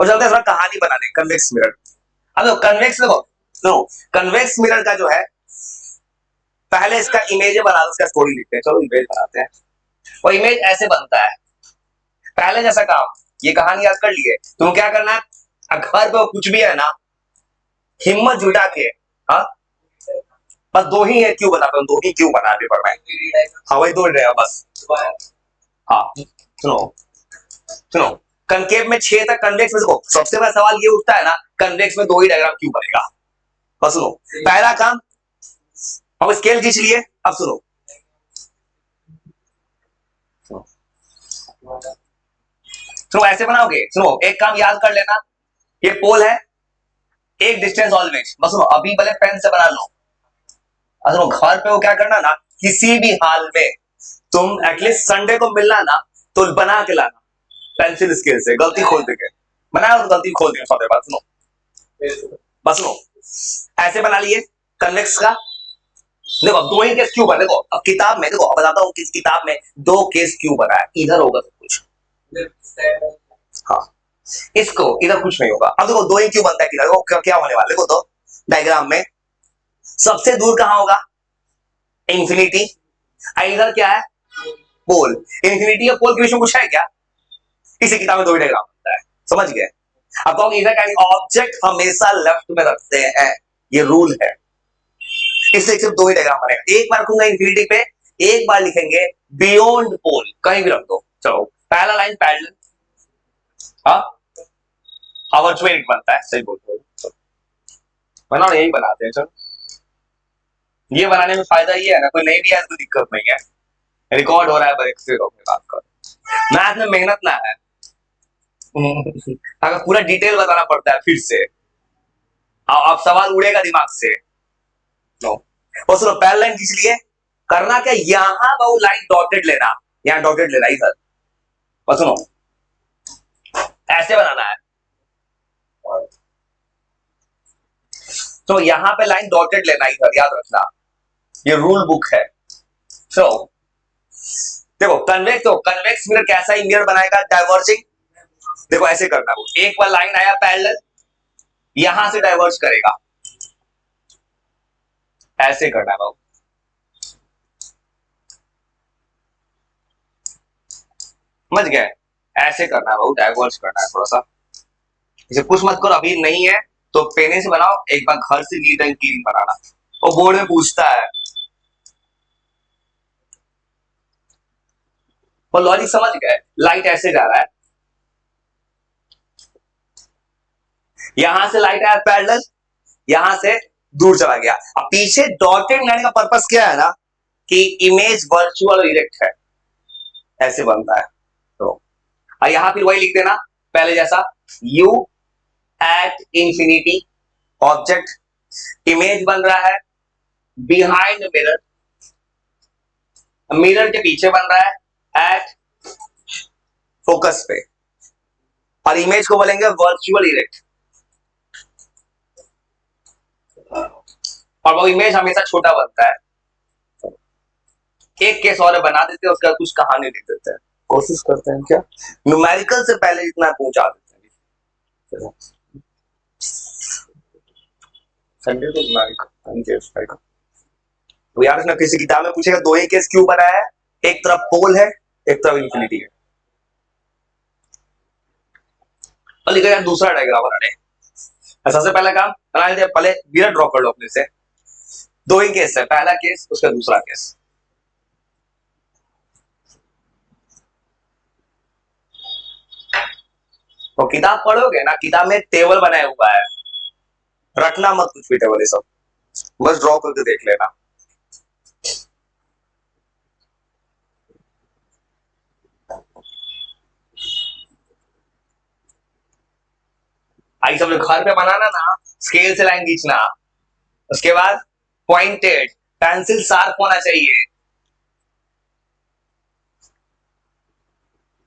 और चलते हैं थोड़ा कहानी बनाने कन्वेक्स मिरर। अब देखो कन्वेक्स, देखो कन्वेक्स मिरर का जो है, पहले इसका इमेज बना दो, इसका स्टोरी लिखते हैं। चलो इमेज बनाते हैं। और इमेज ऐसे बनता है, पहले जैसा काम, ये कहानी याद कर लिए। तुम क्या करना है, घर पे कुछ भी है ना, हिम्मत जुटा के, हाँ बस दो ही है, क्यों बनाते हो, दो ही क्यों बना पेपर में, हाँ वही दो रहे बस। हाँ सुनो सुनो, कनकेव में 6 था, कन्वेक्स में देखो सबसे बड़ा सवाल ये उठता है ना, कन्वेक्स में 2 ही डायग्राम क्यों बनेगा। बस सुनो, पहला काम, अब स्केल खींच लिए। अब सुनो सुनो ऐसे बनाओगे। सुनो एक काम याद कर लेना, ये पोल है, एक डिस्टेंस ऑलवेज। बस सुनो, अभी भले पेन से बना लो। सुनो घर पे वो क्या करना ना, किसी भी हाल में तुम एटलीस्ट संडे को मिलना ना, तो बना के लाना पेंसिल स्केल से, गलती खोल देंगे, बनाया और गलती खोल देंगे सौदे बात। सुनो बस सुनो, ऐसे बना लिए कन्वेक्स का। देखो अब 2 ही केस क्यों बना, देखो अब किताब में, देखो अब बताता हूँ किस किताब में 2 केस क्यों बना है, इधर होगा सब कुछ, हाँ इसको इधर कुछ नहीं होगा। अब देखो 2 ही क्यों बनता है किधर, देखो क्या होने वाला है, देखो तो डायग्राम में सबसे दूर कहां होगा, इंफिनिटी। इधर क्या है, पोल। इंफिनिटी और पोल के बीच में कुछ है क्या, इसी किताब में 2 ही डायग्राम बनता है, समझ गए। अब कहोगे इधर क्या, ऑब्जेक्ट हमेशा लेफ्ट में रखते हैं, ये रूल है, इससे सिर्फ 2 ही डायग्राम बनेगा। एक बार रखूंगा इंफिनिटी पे, एक बार लिखेंगे बियॉन्ड पोल, कहीं भी रख दो। चलो पहला लाइन पैरेलल, हाँ वर्चुअल बनता है, सही बोलते हो, बनाओ यही बनाते हैं। चलो ये बनाने में फायदा ये है ना, कोई नहीं भी है तो दिक्कत नहीं है, रिकॉर्ड हो रहा है, बड़े से बात कर। मैथ में मेहनत ना है, अगर पूरा डिटेल बताना पड़ता है फिर से, अब सवाल उड़ेगा दिमाग से। नो और सुनो पहला लाइन खींच लिए, करना क्या, यहां वो लाइन डॉटेड लेना, यहां डॉटेड लेना इधर। और सुनो ऐसे बनाना है, तो यहां पे लाइन डॉटेड लेना इधर, याद रखना ये रूल बुक है। सो देखो कन्वेक्स, तो कन्वेक्स मिरर कैसा ही मिरर बनाएगा, डाइवर्जिंग। देखो ऐसे करना, वो एक बार लाइन आया पैरेलल, यहां से डाइवर्ज करेगा, ऐसे करना है, समझ गए, ऐसे करना है, डाइवर्ज करना है थोड़ा सा। इसे कुछ मत करो, अभी नहीं है तो पेने से बनाओ, एक बार घर से नीट एंड क्लीन बनाना। और बोर्ड में पूछता है, और लॉजिक समझ गए, लाइट ऐसे जा रहा है, यहां से लाइट आया पैरेलल, यहां से दूर चला गया। अब पीछे डॉटेड लाइन का पर्पस क्या है ना, कि इमेज वर्चुअल इरेक्ट है, ऐसे बनता है। तो यहां फिर वही लिख देना पहले जैसा, you at infinity, object image बन रहा है बिहाइंड मिरर, मिरर के पीछे बन रहा है एट फोकस पे, और इमेज को बोलेंगे वर्चुअल इरेक्ट। और वो इमेज हमेशा छोटा बनता है। एक केस और बना देते हैं, उसका कुछ कहानी लिख देते हैं, कोशिश करते हैं क्या, न्यूमेरिकल से पहले इतना पहुंचा देते हैं। संडे को न्यूमेरिकल तो यार इसमें किसी किताब में पूछेगा 2 ही केस क्यों बना है, एक तरफ पोल है, एक तरफ इंफिनिटी है। और लिखा यार दूसरा डायग्राम बनाने, सबसे पहला काम बना लेते हैं, पहले मिरर ड्रॉ कर लो अपने से। 2 ही केस है, पहला केस उसका दूसरा केस। तो किताब पढ़ोगे ना, किताब में टेबल बनाया हुआ है, रखना मत कुछ भी टेबल, ये सब बस ड्रॉ करके देख लेना। आई सब घर पे बनाना ना, स्केल से लाइन खींचना, उसके बाद पॉइंटेड, पेंसिल शार्प होना चाहिए।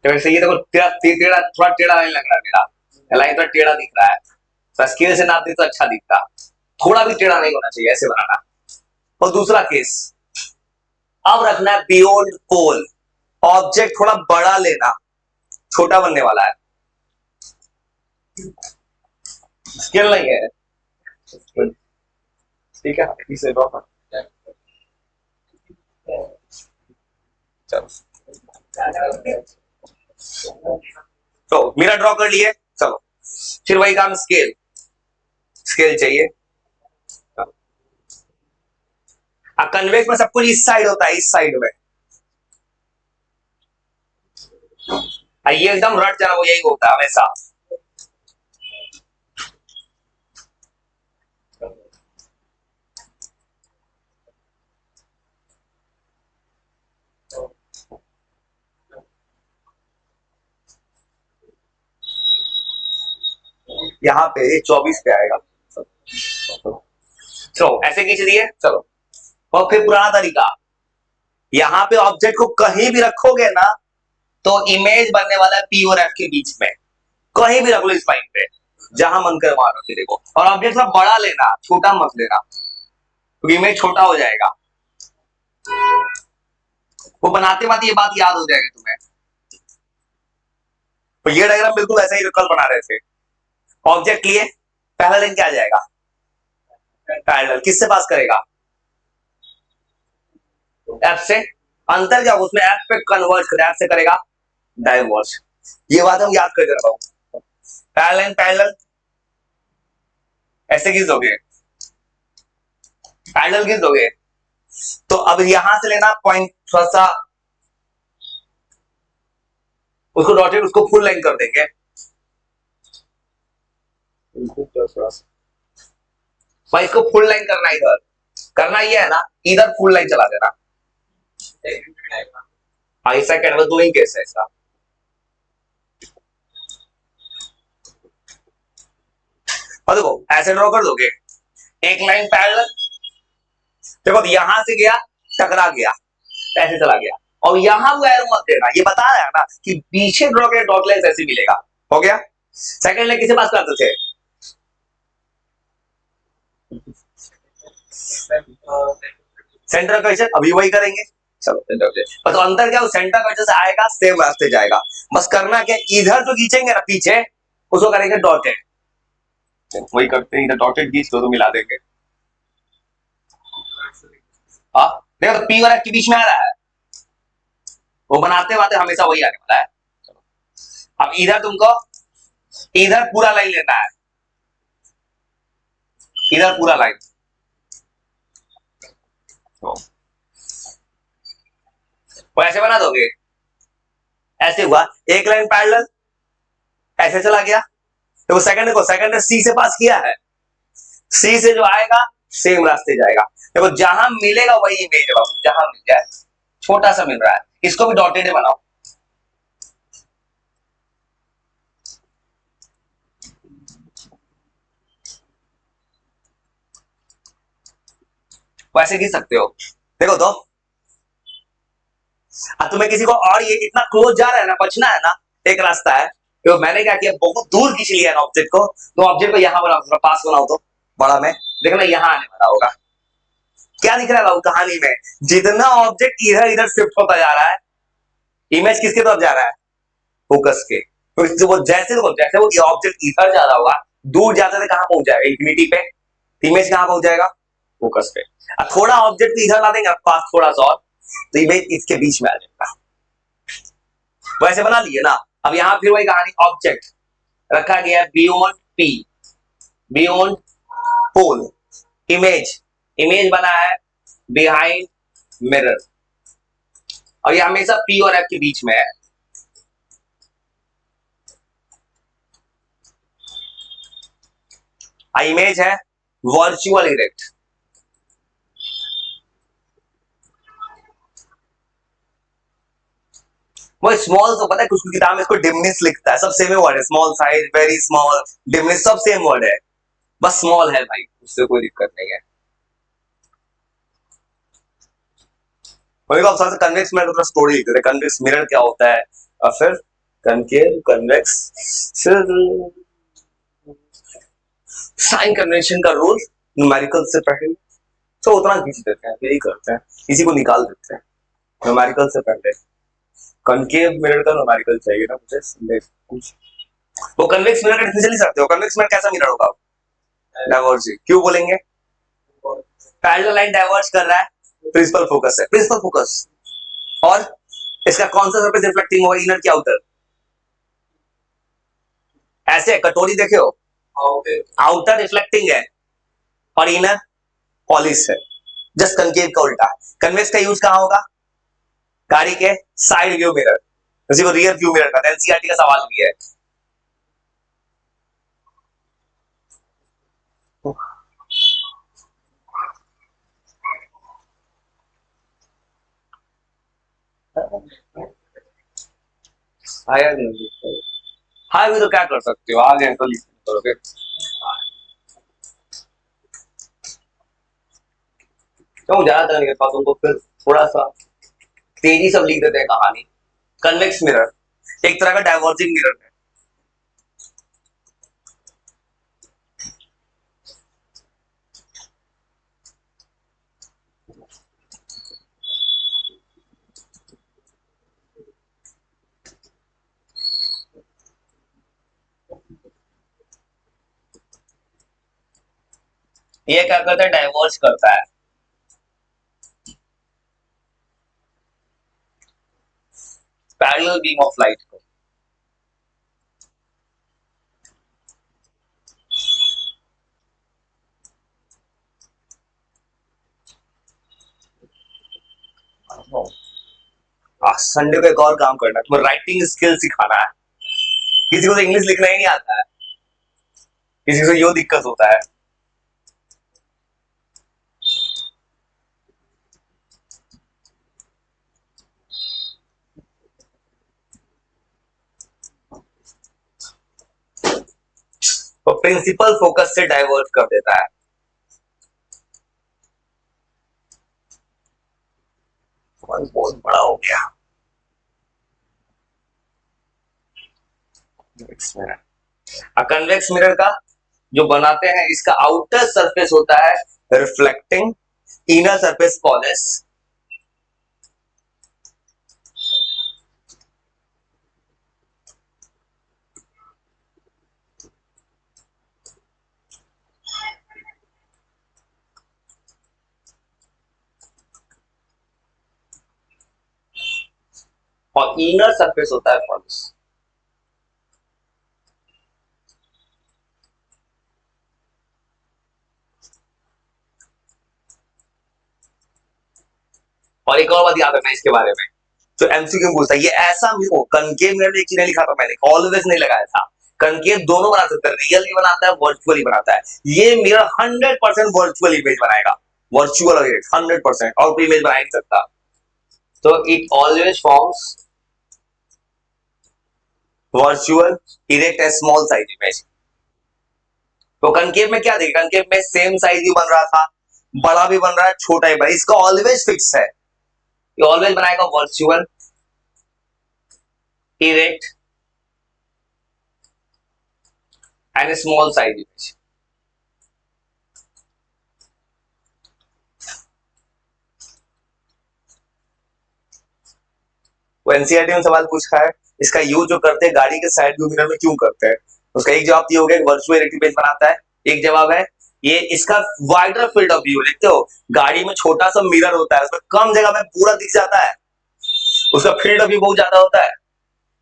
तो वैसे ये देखो टेढ़ा, थोड़ा टेढ़ा लाइन लग रहा है, मेरा लाइन थोड़ा टेढ़ा दिख रहा है, तो स्केल से नापते तो अच्छा दिखता, थोड़ा भी टेढ़ा नहीं होना चाहिए, ऐसे बनाना। और दूसरा केस, अब रखना है बियॉन्ड पोल, ऑब्जेक्ट थोड़ा बड़ा लेना, छोटा बनने वाला है, स्किल नहीं है, ठीक है, इसे ड्रॉ कर। चलो तो मेरा ड्रॉ कर लिए, चलो फिर वही काम, स्केल, स्केल चाहिए। अब कन्वेक्स में सब कुछ इस साइड होता है, इस साइड में, ये एकदम रट जाना, वो यही होता है हमेशा। यहाँ पे 24 पे आएगा, चलो ऐसे खींच दिए, चलो। और फिर पुराना तरीका, यहाँ पे ऑब्जेक्ट को कहीं भी रखोगे ना तो इमेज बनने वाला है पी और एफ के बीच में, कहीं भी रख लो इस लाइन पे, जहां मन कर वहां रख देखो। और ऑब्जेक्ट थोड़ा बड़ा लेना, छोटा मत लेना, क्योंकि इमेज छोटा हो जाएगा। वो बनाते वक्त ये बात याद हो जाएगी तुम्हें। तो ये डायग्राम बिल्कुल ऐसा ही कल बना रहे थे। ऑब्जेक्ट लिए, पहला लाइन क्या आ जाएगा, पैरेलल, किससे पास करेगा, एफ से। अंतर क्या होगा उसमें, एफ पे कन्वर्ज करे, एफ से करेगा डाइवर्ज। ये बात हम याद करके रखो। पैरेलल पैरेलल ऐसे खींच दोगे, पैरेलल खींच दोगे। तो अब यहां से लेना पॉइंट, थोड़ा सा उसको डॉटेड, उसको फुल लाइन कर देंगे। भाई इसको फुल लाइन करना, इधर करना, ये है ना, इधर फुल लाइन चला देना। ऐसा कैनवस दो ही केस है इसका। और देखो ऐसे ड्रॉ कर दोगे, एक लाइन पैरेलल, देखो यहां से गया, टकरा गया, ऐसे चला गया। और यहां वो एरो मत देना, ये बता रहा है ना कि पीछे ड्रॉ के डॉट लाइन ऐसे मिलेगा। हो गया। सेकंड लाइन किसे पास करते थे, सेंटर कर्सर, अभी वही करेंगे। चलो सेंटर कर्सर, तो अंतर क्या, सेंटर कर्सर से आएगा, सेम रास्ते जाएगा। बस करना क्या, इधर जो खींचेंगे ना पीछे, उसको करेंगे डॉटेड। वही करते हैं, इधर डॉटेड खींच दो तो मिला देंगे। हाँ देखो, तो पी और एफ के बीच में आ रहा है, वो बनाते बातें हमेशा वही आने वाला है। अब इधर तुमको इधर पूरा लाइन लेना है, इधर पूरा लाइन। वो ऐसे बना दोगे, ऐसे हुआ, एक लाइन पैरेलल, ऐसे चला गया। तो सेकंड को, सेकंड सी से पास किया है, सी से जो आएगा सेम रास्ते जाएगा। देखो जहां मिलेगा वही इमेज है बाबू, जहां मिल जाए। छोटा सा मिल रहा है, इसको भी डॉटेड बनाओ। वैसे खींच सकते हो, देखो तो। अब तुम्हें किसी को और ये इतना क्लोज जा रहा है ना, बचना है ना, एक रास्ता है। तो मैंने क्या किया, बहुत दूर खींच लिया ना ऑब्जेक्ट को, तो ऑब्जेक्ट को यहां बनाओ, थोड़ा पास बनाओ तो बड़ा में, देखना यहां आने वाला होगा। क्या दिख रहा है बाबू कहानी में, जितना ऑब्जेक्ट इधर इधर शिफ्ट होता जा रहा है, इमेज किसके तरफ जा रहा है, फोकस के। तो वो जैसे वो ये ऑब्जेक्ट इधर जा रहा होगा, दूर जाते थे कहां पहुंच जाएगा, इंफिनिटी पे। इमेज कहां पहुंच जाएगा, फोकस पे। अब थोड़ा ऑब्जेक्ट इधर ला देंगे पास थोड़ा सा और, तो इमेज इसके बीच में आ जाएगा। वैसे बना लिए ना। अब यहां फिर वही कहानी, ऑब्जेक्ट रखा गया बियॉन्ड पी, बियॉन्ड पोल, इमेज, इमेज बना है बिहाइंड मिरर, और ये हमेशा पी और एफ के बीच में है। इमेज है वर्चुअल इरेक्ट, वो स्मॉल तो पता है, कुछ किताब में इसको डिमनिस लिखता है, सब सेम वर्ड है, स्मॉल साइज, वेरी स्मॉल, डिमनिस, सब सेम वर्ड है, बस स्मॉल है भाई, उससे कोई दिक्कत नहीं है। कन्वेक्स मिरर का स्टोरी लिखते थे, कन्वेक्स मिरर क्या होता है, और फिर कनकेव, कन्वेक्स, फिर साइन कन्वेंशन का रूल, न्यूमेरिकल से पहले, तो उतना खींच देते हैं, यही करते हैं, इसी को निकाल देते हैं न्यूमेरिकल से पहले। कनकेव मिरर का न्यूमेरिकल चाहिए ना मुझे, कुछ वो कन्वेक्स मिरर का डिफिनेशन नहीं सकते हो, कन्वेक्स मिरर कैसा मिरर होगा? डाइवर्जिंग। क्यों बोलेंगे? पैरेलल लाइन डाइवर्ज कर रहा है, प्रिंसिपल फोकस है, प्रिंसिपल फोकस। और इसका कौन सा सरफेस रिफ्लेक्टिंग होगा, इनर की आउटर? ऐसे कटोरी देखे हो, आउटर रिफ्लेक्टिंग है और इनर पॉलिश है, जस्ट कनकेव का उल्टा। कन्वेक्स का यूज कहां होगा? गाड़ी के साइड व्यू मिरर, किसी को रियर व्यू मिरर का, एनसीईआरटी का सवाल भी है। आया नहीं, हाँ भी तो क्या कर सकते हो, आ गए तो लिख करोगे। क्यों ज्यादा नहीं करता तुमको, फिर थोड़ा सा तेजी से लिख देते हैं कहानी। कन्वेक्स मिरर एक तरह का डाइवर्जिंग मिरर है। ये क्या करता है, डाइवर्ज करता है। पैरेलल बीम ऑफ लाइट को। संडे को एक और काम करना है, तुम्हें राइटिंग स्किल सिखाना है। किसी को तो इंग्लिश लिखना ही नहीं आता है, किसी को यो दिक्कत होता है। तो प्रिंसिपल फोकस से डाइवर्ट कर देता है। बहुत बड़ा हो गया। कन्वेक्स मिरर का जो बनाते हैं, इसका आउटर सरफेस होता है रिफ्लेक्टिंग, इनर सरफेस पॉलिश। और इनर सरफेस होता है पॉलिश। और एक और बात याद रखना इसके बारे में, तो एमसीक्यू पूछता है, ये ऐसा कनकेव मिरर में एक चीज नहीं लिखा था मैंने, ऑलवेज नहीं लगाया था। कनकेव दोनों बना सकता है, रियल भी बनाता है, वर्चुअली बनाता है। ये मिरर 100% वर्चुअल इमेज बनाएगा, वर्चुअल 100%, और कोई इमेज बना नहीं सकता। तो it always forms virtual erect A small size image. तो कनकेव में क्या देखिए, कनकेव में सेम साइज भी बन रहा था, बड़ा भी बन रहा है, छोटा ही बन, इसका ऑलवेज फिक्स है, ये ऑलवेज बनाएगा virtual erect and small size image. वो एनसीईआरटी में सवाल पूछा है, इसका यूज जो करते हैं गाड़ी के साइड व्यू मिरर में क्यों करते हैं, उसका एक जवाब ये हो गया, वर्चुअल इरेक्ट इमेज बनाता है। एक जवाब है ये इसका वाइडर फील्ड ऑफ व्यू, देखते हो गाड़ी में छोटा सा मिरर होता है, उसमें कम जगह में पूरा दिख जाता है, उसका फील्ड ऑफ व्यू बहुत ज्यादा होता है,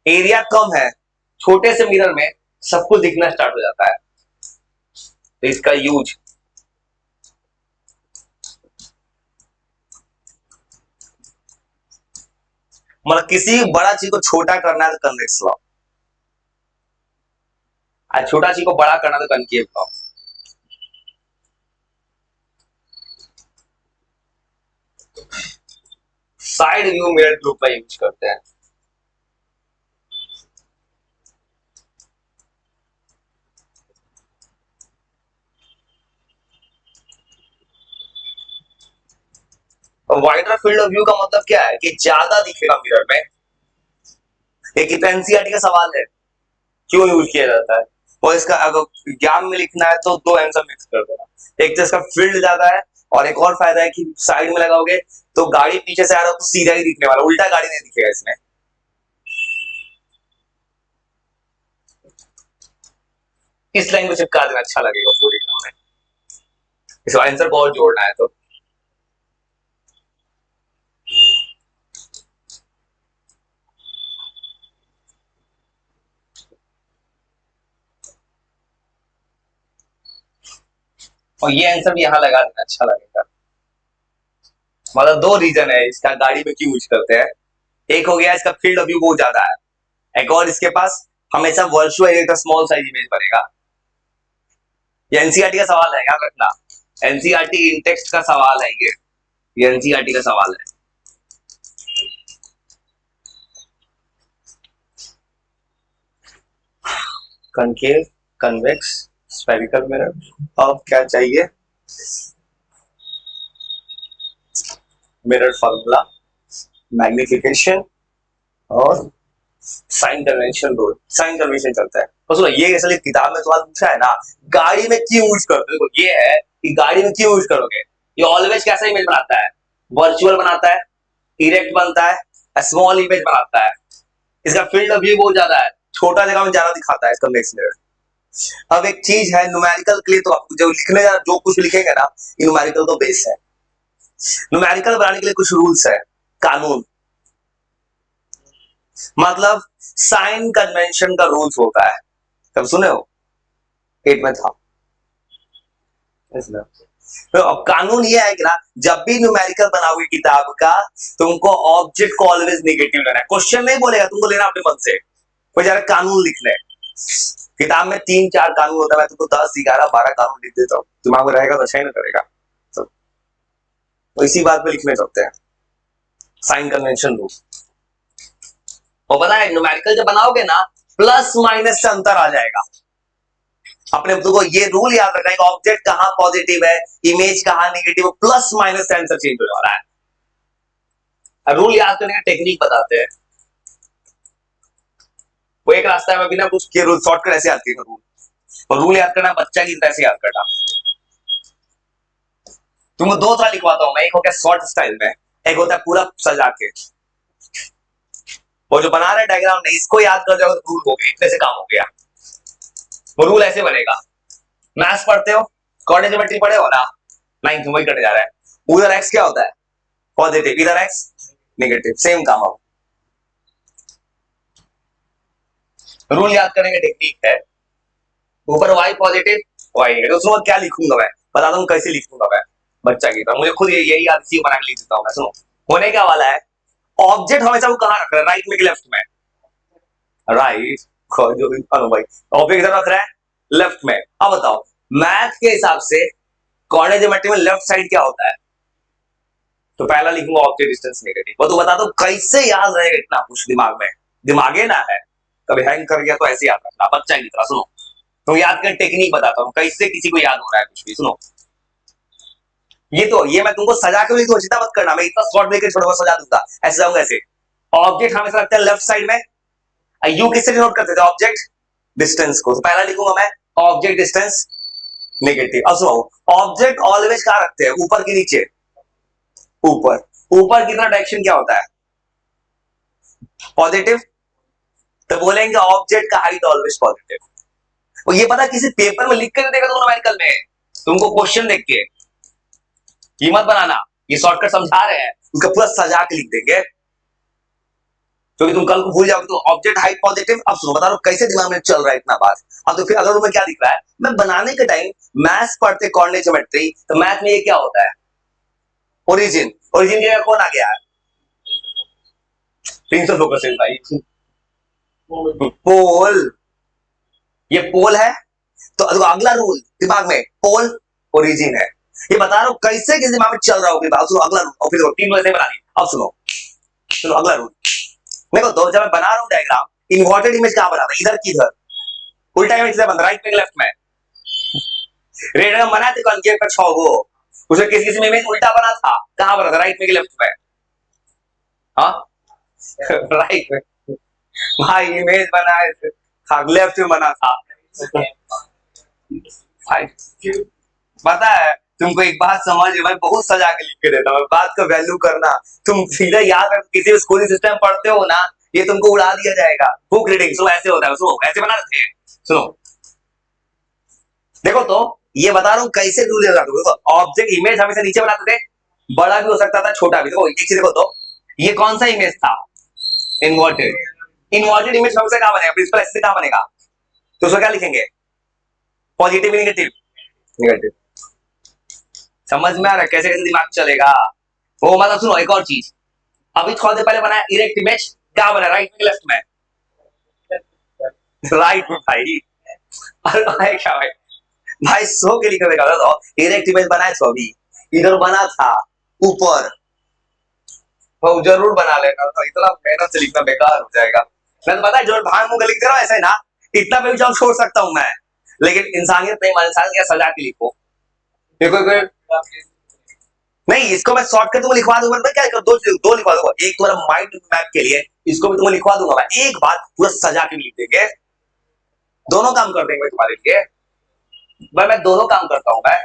एरिया कम है, छोटे से मिरर में सब कुछ दिखना स्टार्ट हो जाता है। तो इसका यूज मतलब किसी बड़ा चीज को छोटा करना है तो कन्वेक्स लॉ, और छोटा चीज को बड़ा करना तो concave law. Side view mirror group में यूज करते हैं। वाइडर फील्ड ऑफ व्यू का मतलब क्या है कि ज्यादा दिखेगा मिरर में। एक एनसीईआरटी का सवाल है, क्यों यूज किया जाता है, और इसका अगर ज्ञान में लिखना है तो दो आंसर मिक्स कर देना, एक तो इसका फील्ड ज्यादा है, और एक और फायदा है कि साइड में लगाओगे तो गाड़ी पीछे से आ रहा है तो सीधा ही दिखने वाला, उल्टा गाड़ी नहीं दिखेगा इसमें। इस लाइन को चिपका देना, अच्छा लगेगा पूरी में। इसको आंसर को और जोड़ना है तो और ये आंसर भी यहाँ लगा देना, अच्छा लगेगा। मतलब दो रीजन है इसका गाड़ी में क्यों यूज करते हैं। एक हो गया इसका फील्ड ऑफ व्यू बहुत ज्यादा है, एक और इसके पास हमेशा वर्चुअल एरिया का स्मॉल साइज इमेज बनेगा। ये एनसीईआरटी का सवाल है, याद रखना। एनसीईआरटी इन टेक्स्ट का सवाल है ये एनसीईआरटी का सवाल है। Concave, convex, spherical mirror. अब क्या चाहिए, मिरर फॉर्मूला, मैग्निफिकेशन और sign convention rule. Sign convention चलता है तो सुनो, ये असल किताब में सवाल पूछा है ना, गाड़ी में क्यों यूज करते हो। ये है कि गाड़ी में क्यों यूज करोगे। ये ऑलवेज कैसा इमेज बनाता है, वर्चुअल बनाता है, इरेक्ट बनता है, स्मॉल इमेज बनाता है। इसका फील्ड ऑफ व्यू बहुत ज्यादा है, छोटा जगह में ज्यादा दिखाता है इसका नेक्स्ट लेवल। अब एक चीज है न्यूमेरिकल के लिए, तो आपको जो लिखने जो कुछ लिखेंगे ना, ये न्यूमेरिकल तो बेस है। न्यूमेरिकल बनाने के लिए कुछ रूल्स है, कानून, मतलब साइन कन्वेंशन का रूल्स होता है। कब सुने हो, 8 में था। तो अब कानून ये है कि ना, जब भी न्यूमेरिकल बनाओगे किताब का, तुमको ऑब्जेक्ट को ऑलवेज नेगेटिव लेना है। क्वेश्चन नहीं बोलेगा, तुमको लेना अपने मन से, कोई जरा कानून लिख ले। किताब में 3-4 कानून होता है, मैं तुमको 10-11-12 कानून लिख देता हूँ, दिमाग में रहेगा तो अच्छा ही ना करेगा। तो इसी बात पे लिखने चलते हैं, साइन कन्वेंशन रूल। और पता है न्यूमेरिकल जब बनाओगे ना, प्लस माइनस से अंतर आ जाएगा। अपने तुमको ये रूल याद रखना है, ऑब्जेक्ट कहां पॉजिटिव है, इमेज कहां नेगेटिव है, प्लस माइनस से आंसर चेंज होने वाला है। रूल याद करने का टेक्निक बताते हैं, वो एक रास्ता है, मैं बिना कुछ के रूल शॉर्टकट ऐसे याद किया रूल। और रूल याद करना बच्चा की तरह से याद करना। तुमको 2 तरह लिखवाता हूं मैं, एक हो गया शॉर्ट स्टाइल में, एक होता है पूरा सजा के। वो जो बना रहे डायग्राम नहीं, इसको याद कर जाओ तो रूल हो गया, इतने से काम हो गया। वो रूल ऐसे बनेगा, मैथ्स पढ़ते हो, कोऑर्डिनेट ज्योमेट्री पढ़े हो ना, 9th में वही करने जा रहा है। उधर एक्स क्या होता है, पॉजिटिव, इधर एक्स नेगेटिव, सेम काम हो। रूल याद करने का टेक्निक है, ऊपर वाई पॉजिटिव, वाई नेगेटिव। उसमें क्या लिखूंगा मैं, बता दूं कैसे लिखूंगा मैं, बच्चा की तरह। मुझे खुद यही याद सी बना के लिख देता हूं मैं। सुनो, होने क्या वाला है, ऑब्जेक्ट हमेशा वो कहां रख रहा है, राइट में कि लेफ्ट में, राइट। जो भाई ऑब्जेक्ट इधर रख रहा है लेफ्ट में। अब बताओ मैथ के हिसाब से कोऑर्डिनेट ज्योमेट्री में लेफ्ट साइड क्या होता है, तो पहला लिखूंगा ऑब्जेक्ट डिस्टेंस नेगेटिव। वो तो बता दो कैसे याद रहेगा इतना कुछ दिमाग में, दिमागे ना है, कभी हैंग कर गया तो ऐसे याद रखना बच्चा की तरह। सुनो तो याद कर टेक्निक बताता हूं कैसे किसी को याद हो रहा है कुछ भी। सुनो ये मैं तुमको सजा के लिखूंगा, चिंता मत करना, मैं इतना शॉर्ट लेकर छोटा सजा दूंगा, ऐसे जाऊंगा ऐसे। ऑब्जेक्ट हमेशा रखते हैं लेफ्ट साइड में, यू किससे डिनोट करते थे, ऑब्जेक्ट डिस्टेंस को। तो पहला लिखूंगा मैं ऑब्जेक्ट डिस्टेंस नेगेटिव। अब सुनो, ऑब्जेक्ट ऑलवेज कहां रखते हैं, ऊपर की नीचे, ऊपर। ऊपर की तरफ डायरेक्शन क्या होता है, पॉजिटिव, तो बोलेंगे ऑब्जेक्ट का हाइट ऑलवेज पॉजिटिव। और ये पता किसी पेपर में लिख कर देगा तुमको न्यूमेरिकल में, तुमको क्वेश्चन देख के ये मत बनाना, ये शॉर्टकट समझा रहे हैं, उसका पूरा सजा के लिख देंगे, क्योंकि तुम कल को भूल जाओगे। तो ऑब्जेक्ट हाइट पॉजिटिव। अब सुनो बता रहा हूं कैसे दिमाग में चल रहा है इतना बात। अब तो फिर अगर तुम्हें क्या दिख रहा है, मैं बनाने के टाइम मैथ्स पढ़ते कोऑर्डिनेट ज्योमेट्री, तो मैथ में ये क्या होता है, ओरिजिन। ओरिजिन की जगह कौन आ गया है, प्रिंसिपल फोकस भाई, पोल। ये पोल है, तो अगला रूल दिमाग में, पोल ओरिजिन है। ये बता रहा हूं कैसे किस दिमाग में चल रहा होगा। सुनो अगला रूल, और फिर 3 वैसे बना ली। अब सुनो सुनो अगला रूल, देखो तो जब मैं बना रहा हूं डायग्राम, इन्वर्टेड इमेज कहां बनाता है, इधर की इधर, उल्टा इमेज से बन राइट में लेफ्ट में। रेड बना थे कॉन्केव का 6 गो, उसे किसी किसी में इमेज उल्टा बना था, कहां बना था, राइट में कि लेफ्ट में, हाँ राइट में। भाई इमेज बनाए थे, हाँ लेफ्ट में बना था। पता है तुमको एक बात समझ, मैं बहुत सजा के लिख के देता हूँ, बात का वैल्यू करना। तुम सीधा याद रख, किसी स्कूलिंग सिस्टम पढ़ते हो ना, ये तुमको उड़ा दिया जाएगा। बुक रीडिंग, सो ऐसे होता है, सुनो ऐसे बना थे। सुनो देखो तो ये बता रहा हूं कैसे रूल लगा दो। देखो ऑब्जेक्ट इमेज हमेशा नीचे बनाते थे, बड़ा भी हो सकता था छोटा भी। देखो एक चीज देखो तो ये कौन सा इमेज था, इन्वर्टेड। इन्वर्टेड इमेज हमेशा कहां बनेगा, प्रिंसिपल एक्सिस कहां बनेगा, तो उसको क्या लिखेंगे, पॉजिटिव नेगेटिव, नेगेटिव। समझ में आ रहा है कैसे कैसे दिमाग चलेगा वो। मतलब सुनो एक और चीज, अभी थोड़ी देर पहले बनाया इरेक्ट इमेज, क्या बना राइट में लेफ्ट में, राइट में भाई। अरे भाई क्या भाई, भाई सो के लिखने का तो इरेक्ट इमेज बनाए तो अभी इधर बना था ऊपर, वो जरूर बना लेना, तो इतना मेहनत से लिखना बेकार हो जाएगा। मैं तो पता है जो भाग मुंह लिखते रहो ऐसे ना, इतना भी जॉब छोड़ सकता हूं मैं, लेकिन इंसानियत नहीं मान, इंसान क्या सजा के लिखो। देखो नहीं, इसको मैं शॉर्टकट तुमको लिखवा दूंगा, मैं क्या करूं, दो लिखवा दूंगा, एक तुम्हारा माइंड मैप के लिए, इसको भी तुमको लिखवा दूंगा मैं, एक बात पूरा सजा के भी लिख देंगे, दोनों काम कर देंगे तुम्हारे लिए। मैं दोनों काम करता हूं मैं,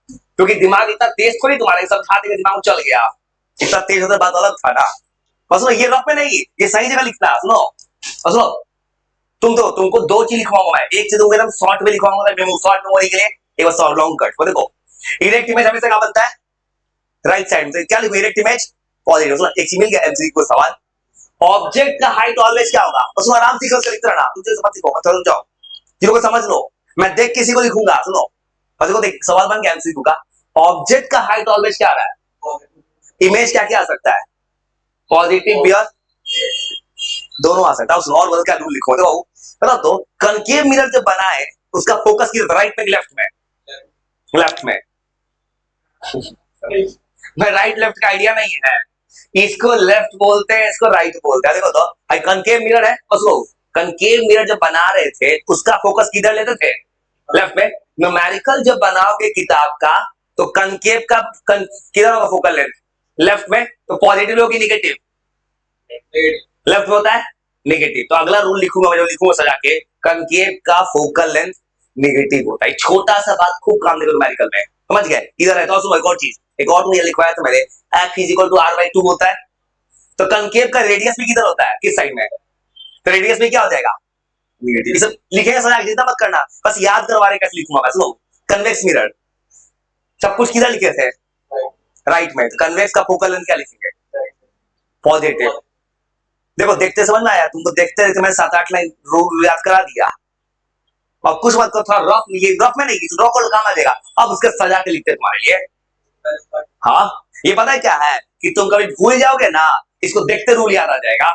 क्योंकि दिमाग इतना तेज थोड़ी तुम्हारा, सब खा देंगे दिमाग चल गया, इतना तेज होता बात अलग था ना। और सुनो ये रफ में नहीं, ये सही जगह लिखना है। सुनो और सुनो, तुमको दो चीज लिखवाऊंगा मैं, एक चीज दूंगा एकदम शॉर्ट में लिखवाऊंगा, शॉर्ट मेमोरी के लिए, एक बार शॉर्ट लॉन्ग कट। देखो इरेक्ट इमेज हमेशा क्या बनता है, राइट साइड में क्या लिखो, इरेक्ट इमेज पॉजिटिव। एक चीज मिल गया एमसीक्यू को सवाल, ऑब्जेक्ट का हाइट ऑलवेज क्या होगा, उसमें आराम से लिखते रहना, तुझे समझ सीखो, चलो जाओ चीजों को समझ लो, मैं देख किसी को लिखूंगा। सुनो और देखो, देख सवाल बन गया एमसीक्यू का, ऑब्जेक्ट का हाइट ऑलवेज क्या आ रहा है, इमेज क्या क्या आ सकता है, पॉजिटिव बियर, दोनों आ सकता है। उसमें और बदल क्या रूल लिखो, देखो बता दो, कनकेव मिरर जब बना है उसका फोकस किधर, राइट में लेफ्ट में, लेफ्ट में। मैं राइट लेफ्ट का आइडिया नहीं है, इसको लेफ्ट बोलते हैं, इसको राइट बोलते हैं। देखो तो कनकेव मिरर है, उसको कनकेव मिरर जब बना रहे थे उसका फोकस किधर लेते थे, लेफ्ट में। न्यूमेरिकल जब बनाओगे किताब का तो कनकेव का किधर होगा फोकल लेंथ, लेफ्ट में, तो पॉजिटिव होगी निगेटिव, लेफ्ट में होता है नेगेटिव। तो अगला रूल लिखूंगा मैं, जो लिखूंगा सजा के, कनकेव का फोकल लेंथ नेगेटिव होता है। छोटा सा बात खूब काम देगा न्यूमेरिकल में, समझ गए। इधर है तो सुनो एक और चीज, एक और मुझे लिखवाया था मैंने, F is equal to R by 2 होता है, तो कनकेव का रेडियस भी किधर होता है, किस साइड में, तो रेडियस में क्या हो जाएगा, नेगेटिव। सब लिखेगा सजा, चिंता मत करना, बस याद करवा रहे कैसे लिखूंगा मैं। सुनो कन्वेक्स मिरर, सब कुछ किधर लिखे थे, राइट में, तो कन्वेक्स का फोकल लेंथ क्या लिखेंगे, पॉजिटिव। देखो देखते समझ में आया तुमको, देखते देखते मैं 7-8 लाइन रूल याद करा दिया, और कुछ मत को थोड़ा रफ, ये रफ में नहीं, रफ को काम आ जाएगा, अब उसके सजा के लिखते तुम्हारे लिए। हाँ ये पता है क्या है, कि तुम कभी भूल जाओगे ना, इसको देखते रूल याद आ जाएगा।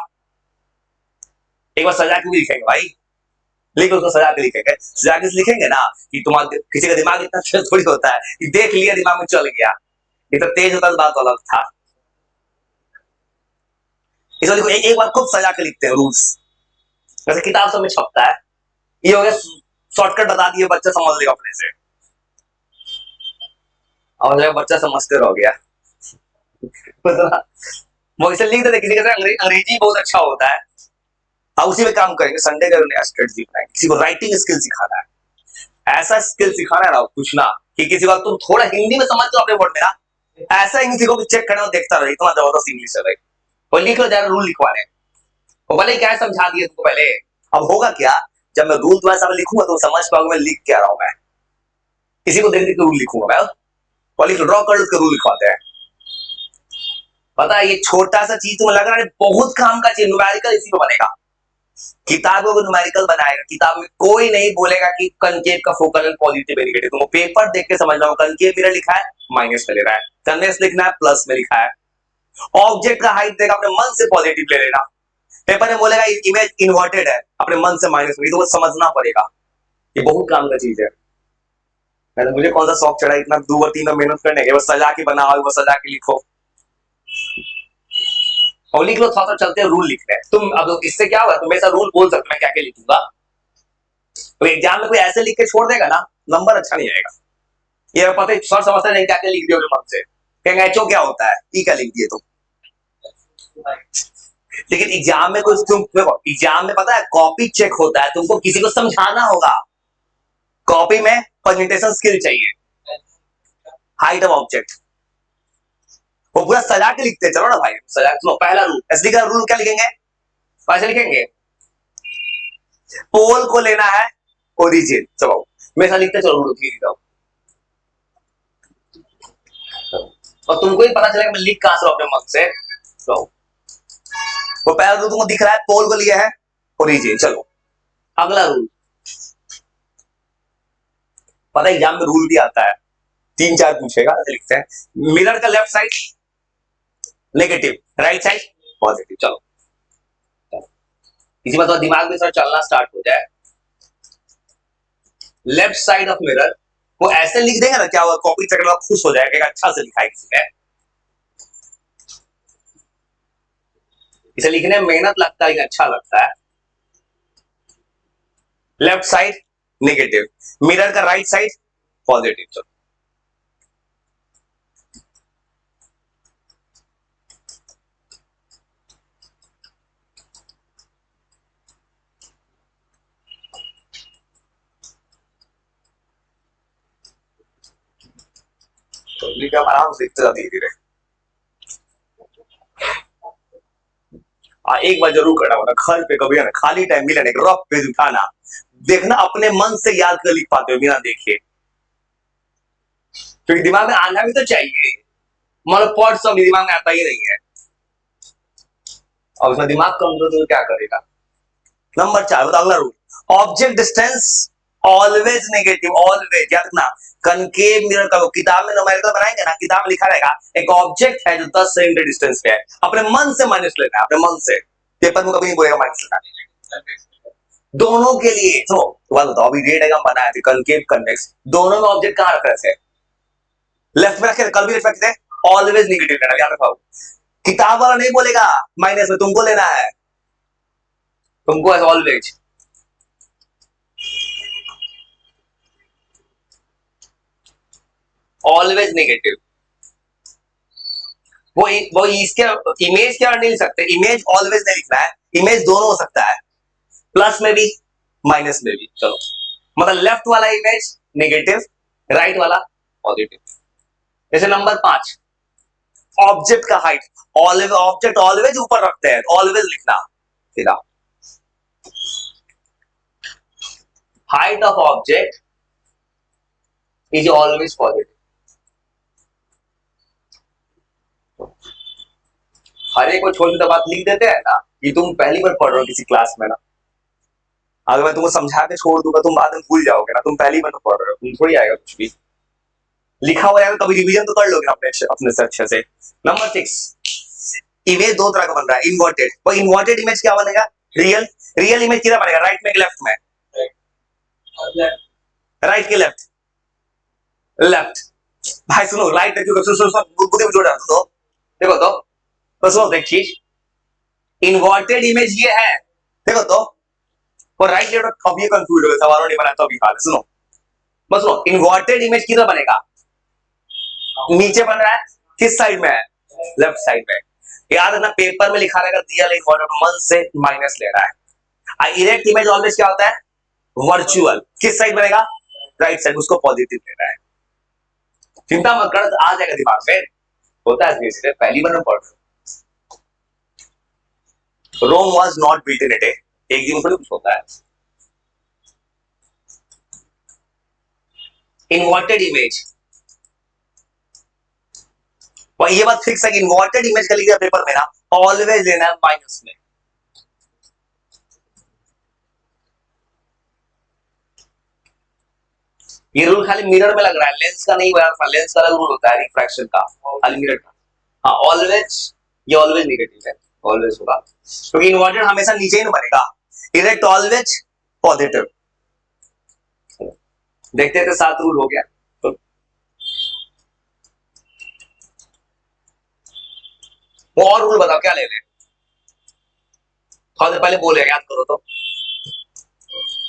एक बार सजा के भी लिखेंगे भाई, लिख उसको सजा के लिखेंगे, सजा के लिखेंगे ना कि तुम्हारा किसी का दिमाग इतना तेज थोड़ी होता है कि देख लिया दिमाग में चल गया, इतना तेज होता तो बात अलग था। इसको लिखो, एक बार खूब सजा के लिखते हैं रूल्स, वैसे किताब सब में छपता है। ये हो गया शॉर्टकट, बता दिए, बच्चा समझ लेगा अपने से, और बच्चा समझते रह गया। वो इसे लिख देते, किसी का अंग्रेजी बहुत अच्छा होता है, हाँ उसी में काम करेंगे। संडे का नया स्ट्रेटजी बनाएंगे, किसी को राइटिंग स्किल सिखाना है, ऐसा स्किल सिखाना है ना कुछ ना, कि किसी को तुम थोड़ा हिंदी में समझ दो अपने वर्ड में ना, ऐसा इंग्लिश को चेक करना, देखता रहे, इतना जबरदस्त इंग्लिश है भाई। और लिख लो जरा रूल लिखवाने, वो भले क्या समझा दिए तुमको पहले, अब होगा क्या, जब मैं रूल तुम्हारे सामने लिखूंगा तो समझ पाऊंगा मैं लिख क्या रहा हूं मैं, किसी को देख देख रूल लिखूंगा मैं, और लिख ड्रॉ कर उसका रूल लिखवाते हैं। पता है ये छोटा सा चीज तुम्हें लग रहा है बहुत काम का चीज, न्यूमेरिकल इसी को बनेगा, किताबों को न्यूमेरिकल बनाएगा, किताब में कोई नहीं बोलेगा कि कनकेव का फोकल लेंथ पॉजिटिव है नेगेटिव, तुमको पेपर देख के समझना होगा, कनकेव मिरर लिखा है माइनस में ले रहा है, कन्वेक्स लिखना है प्लस में लिखा है, ऑब्जेक्ट का हाइट देगा अपने मन से पॉजिटिव ले लेना, पेपर में बोलेगा इमेज इन्वर्टेड है अपने मन से माइनस में, तो समझना पड़ेगा, ये बहुत काम का चीज है। मुझे कौन सा शौक चढ़ा इतना 2 और 3 मेहनत करने के, बस सजा के बनाओ, बस सजा के लिखो, और लिख लो, थोड़ा सा चलते हैं रूल लिख रहे हैं तुम। अब इससे क्या होगा, तुम ऐसा रूल बोल सकते मैं क्या क्या लिखूंगा, तो एग्जाम में कोई ऐसे लिख के छोड़ देगा ना, नंबर अच्छा नहीं आएगा। ये पता है सर समझते नहीं क्या क्या लिख दिया मन से, कहेंगे एचओ क्या होता है, ई क्या लिख दिए तुम। लेकिन एग्जाम में कुछ तुम, एग्जाम में पता है कॉपी चेक होता है, तुमको किसी को समझाना होगा, कॉपी में प्रेजेंटेशन स्किल चाहिए, हाइट ऑफ ऑब्जेक्ट, वो पूरा सजा के लिखते हैं। चलो ना भाई सजा, सुनो पहला रूल, एसडी का रूल क्या लिखेंगे, कैसे लिखेंगे, पोल को लेना है ओरिजिन, चलो मेरे साथ लिखते चलो, ठीक है। और तुमको ही पता चलेगा मैं लिख कहां से अपने मन से। तो वो पहला तो तुमको दिख रहा है, पोल को लिया है ओरिजिन। चलो अगला रूल, पता है एग्जाम में रूल भी आता है, 3-4 पूछेगा, लिखते हैं मिरर का left side negative, right side positive. चलो इसी बात दिमाग में सर चलना स्टार्ट हो जाए। लेफ्ट साइड ऑफ मिरर वो ऐसे लिख देगा ना, क्या हुआ, कॉपी चेक खुश हो जाएगा, अच्छा से लिखा है किसी ने। इसे लिखने में मेहनत लगता है लेकिन अच्छा लगता है। लेफ्ट साइड नेगेटिव, मिरर का राइट साइड पॉजिटिव। चलो तो लिखा, आराम से लिखते धीरे धीरे। एक बार जरूर करना होगा घर पे, कभी ना खाली टाइम मिले ना, रफ पेज उठाना, देखना अपने मन से याद कर लिख पाते हो बिना देखे, क्योंकि दिमाग में आना भी तो चाहिए। मतलब पॉट सब दिमाग में आता ही नहीं है, और उसमें दिमाग कमजोर तो क्या करेगा। नंबर 4 बताओ अगला rule, object distance always negative, always याद रखना। कनकेव मिरर का किताब में न्यूमेरिकल बनाएंगे ना, किताब में लिखा रहेगा एक ऑब्जेक्ट है जो 10 सेंटीमीटर डिस्टेंस पे है, अपने मन से माइनस लेना है, अपने मन से। पेपर में कभी नहीं बोलेगा माइनस लेना। दोनों के लिए तो बात बताओ, अभी रे डायग्राम बनाया था कनकेव कन्वेक्स, दोनों में ऑब्जेक्ट कहां रख रहे थे, लेफ्ट में रखे, कल भी लेफ्ट रखे थे, ऑलवेज नेगेटिव लेना, याद रखो। किताब वाला नहीं बोलेगा माइनस में, तुमको लेना है, तुमको एज ऑलवेज। ऑलवेज नेगेटिव, वो इसके इमेज क्या नहीं लिख सकते, इमेज ऑलवेज नहीं लिखना है, इमेज दोनों हो सकता है, प्लस में भी माइनस में भी। चलो मतलब लेफ्ट वाला इमेज नेगेटिव, राइट वाला पॉजिटिव। जैसे नंबर 5, ऑब्जेक्ट का हाइट, ऑलवेज, ऑब्जेक्ट ऑलवेज ऊपर रखते हैं, ऑलवेज लिखना सीधा। Height of object is always positive. हर एक को छोटी छोटी बात लिख देते हैं ना, कि तुम पहली बार पढ़ रहे हो किसी क्लास में ना, अगर मैं तुमको समझा के छोड़ दूंगा तुम बाद में भूल जाओगे ना, तुम पहली बार तो पढ़ रहे हो, तुम थोड़ी आएगा कुछ भी लिखा हुआ है, कभी रिवीजन तो कर लोगे अपने अपने से अच्छे से। नंबर 6, इमेज दो तरह का बन रहा है, इन्वर्टेड। वो इन्वर्टेड इमेज क्या बनेगा, रियल। रियल इमेज किधर बनेगा, राइट में कि लेफ्ट में, राइट के लेफ्ट, लेफ्ट। भाई सुनो, राइट देखो, बुद्धि में जोड़ डाल दो, देखो तो सुनो एक चीज, इन्वर्टेड इमेज ये है, देखो तो, और राइट लेफ्ट अब ये कंफ्यूज हो गया, सवालों नहीं बनाया तो अभी हाल सुनो, बस सुनो, इन्वर्टेड इमेज किधर बनेगा, नीचे बन रहा है, किस साइड में है, लेफ्ट साइड में। याद रखना पेपर में लिखा रहेगा दिया इन्वर्टेड, मन से माइनस ले रहा है। इरेक्ट इमेज ऑलवेज क्या होता है, वर्चुअल, किस साइड बनेगा, राइट साइड, उसको पॉजिटिव ले रहा है। चिंता मत कर, आ जाएगा दिमाग में, होता है इसलिए पहली बार में पढ़ रहे हो। Rome was not built in a day, एक दिन थोड़ी कुछ होता है। इन्वर्टेड इमेज, और ये बात फिक्स है कि इन्वर्टेड इमेज का लिखा पेपर में ना, ऑलवेज लेना है माइनस में। ये रूल खाली मिरर में लग रहा है, लेंस का नहीं हुआ, लेंस का रूल होता है रिफ्रैक्शन का, खाली मिरर का। हाँ ऑलवेज, ये ऑलवेज नेगेटिव है, ऑलवेज होगा, क्योंकि इन्वर्टेड हमेशा नीचे ही ना बनेगा, इरेक्ट ऑलवेज पॉजिटिव। देखते थे 7 रूल हो गया। तो वो और रूल बताओ क्या ले ले, थोड़ा देर पहले बोले, याद करो तो,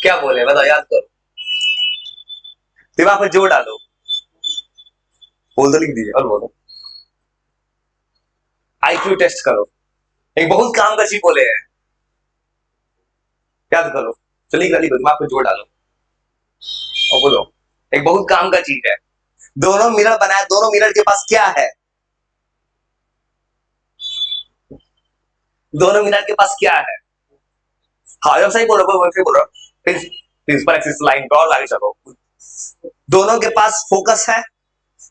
क्या बोले बताओ, याद करो, दिमाग में जोर डालो, बोल तो लिख दीजिए और बोलो, आईक्यू टेस्ट करो, एक बहुत काम का चीज बोले हैं, याद करो, चलिए गली दिमाग में जोर डालो और बोलो, एक बहुत काम का चीज है, दोनों मिरर बनाए, दोनों मिरर के पास क्या है, दोनों मिरर के पास क्या है। हाँ जब सही बोल रहे हो, वैसे बोल रहे हो, प्रिंसिपल एक्सिस लाइन पे और आगे चलो, दोनों के पास फोकस है,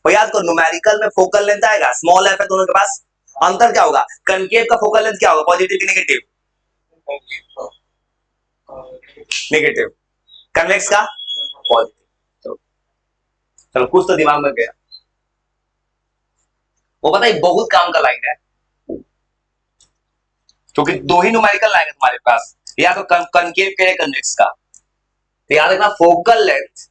और याद करो न्यूमेरिकल में फोकल लेंथ आएगा, स्मॉल एफ है दोनों के पास। अंतर क्या होगा, कनकेव का फोकल लेंथ क्या होगा, पॉजिटिव की नेगेटिव, नेगेटिव, कन्वेक्स का पॉजिटिव। चलो कुछ तो दिमाग में गया। वो पता है बहुत काम का लाइन है, क्योंकि दो ही न्यूमेरिकल लाइन है तुम्हारे पास, या तो कनकेव के कन्वेक्स का। तो याद रखना फोकल लेंथ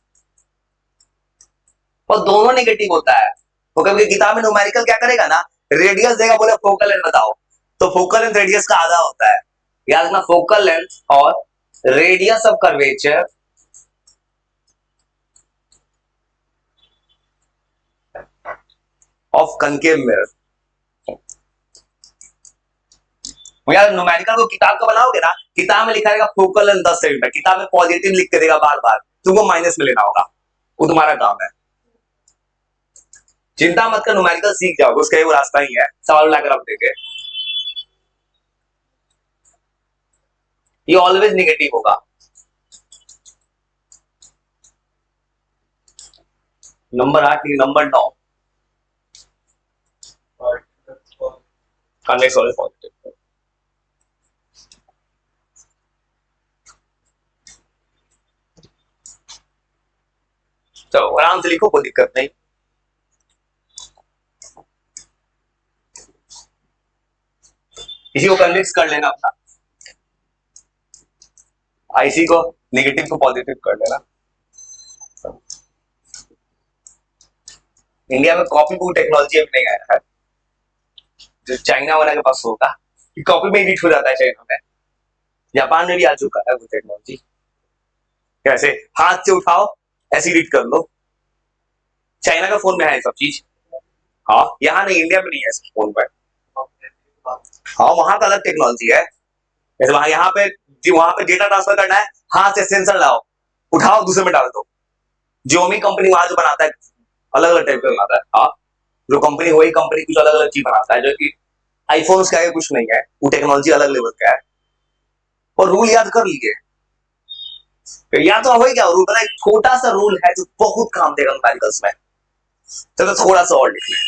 और दोनों नेगेटिव होता है। तो कभी किताब में न्यूमेरिकल क्या करेगा ना, रेडियस देगा, बोले फोकल लेंथ बताओ, तो फोकल लेंथ रेडियस का आधा होता है। याद रखना फोकल लेंथ और radius of curvature of concave mirror. यार न्यूमेरिकल को किताब का बनाओगे ना, किताब में लिखा रहेगा फोकल लेंथ 10 सेंटीमीटर, किताब में पॉजिटिव लिख के देगा बार बार, तुमको माइनस में लेना होगा, वो तुम्हारा काम है। चिंता मत कर, न्यूमेरिकल सीख जाओगे, उसका वो रास्ता ही है, सवाल लाकर आप देखे। ये ऑलवेज नेगेटिव होगा। Number 8 number 9 convex always positive. चलो आराम से लिखो, कोई दिक्कत नहीं। इसी को कन्वेक्स कर लेना अपना, आईसी को नेगेटिव को पॉजिटिव कर लेना। इंडिया में कॉपी बुक टेक्नोलॉजी अभी नहीं आया है, जो चाइना वाला के पास होगा, कॉपी में एडिट हो जाता है चाइना में, जापान में भी आ चुका है वो टेक्नोलॉजी। कैसे हाथ से उठाओ ऐसे एडिट कर लो, चाइना का फोन में है सब चीज। हाँ यहाँ नहीं, इंडिया में नहीं है फोन पर। हाँ वहां का अलग टेक्नोलॉजी है, जैसे वहां यहाँ पे वहां पे डेटा ट्रांसफर करना है, हाथ से सेंसर लाओ, उठाओ दूसरे में डाल दो। जियोमी कंपनी वहां जो बनाता है अलग अलग टाइप का बनाता है। हाँ जो कंपनी वही कंपनी कुछ अलग अलग चीज बनाता है, जो कि आईफोन का है कुछ नहीं है, वो टेक्नोलॉजी अलग लेवल का है। और रूल याद कर लीजिए, या तो हो क्या रूल, पता है छोटा सा रूल है जो बहुत काम देगा न्यूमेरिकल्स में। चलो थोड़ा सा और लिख लें,